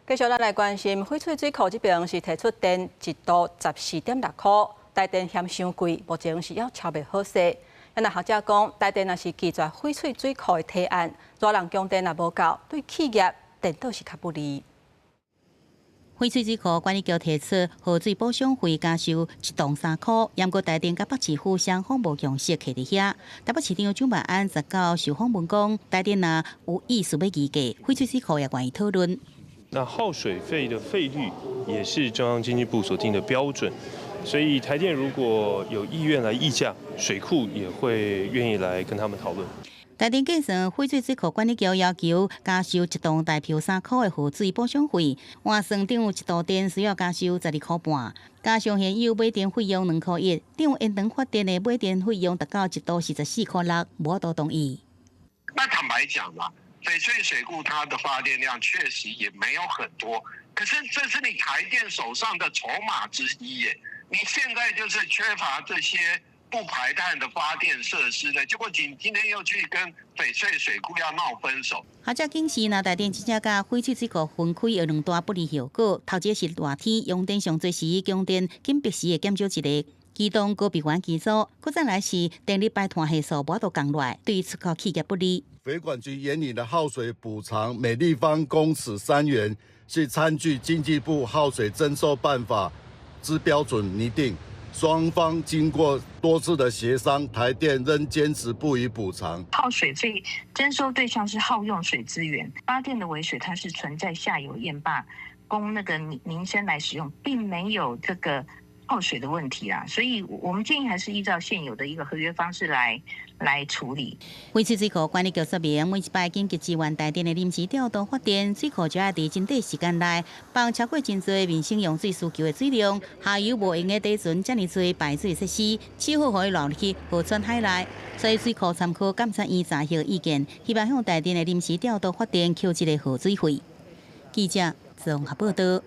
继续咱来关心，翡翠水库这边是提出电1度14.6块，台电嫌伤贵，目前是要敲袂好势。那学者讲，台电若是拒绝翡翠水库的提案，热人供电也无够，对企业电倒是较不利。翡翠水库管理局提出，河水补偿费加收1栋3块，不过台电甲北市府双方无详细刻伫遐。台北市长蒋万安19受访问讲，台电若有意思要议价，翡翠水库也愿意讨论。那耗水费的费率也是中央经济部所定的标准，所以台电如果有意愿来议价，水库也会愿意来跟他们讨论。台电计算，翡翠水库管理局要求加收1栋大票3块的河水补偿费，换算涨1度电需要加收12块半，加上现有买电费用2块1，涨烟灯发电的买电费用达到1度44块6，无法度同意。那坦白讲嘛，翡翠水库它的发电量确实也没有很多，可是这是你台电手上的筹码之一耶。你现在就是缺乏这些不排碳的发电设施的，结果今天又去跟翡翠水库要闹分手。学者警示，若台电真正甲翡翠水库分开有2大不利效果。头一是热天用电上侪时，供电紧迫时会减少一个。机动高闭环机组，搁再来是电力排碳系数无法度降落来，对于出口企业不利。水管局研拟的耗水补偿每立方公尺3元，是参据经济部耗水征收办法之标准拟定。双方经过多次的协商，台电仍坚持不予补偿。耗水费征收对象是耗用水资源，发电的尾水它是存在下游堰坝，供那个民生来使用，并没有这个耗水的问题啦，所以我们建议还是依照现有的一个合约方式来处理。翡翠水库管理局说明，每一摆紧急支援台电的临时调度发电，水库就要在真短时间内帮超过真侪民生用水需求的水量，下游无用的地存遮尔侪排水设施，只好可以流入去河川海内。所以水库参考监察院查核意见，希望向台电的临时调度发电扣一个河水费。记者综合报道。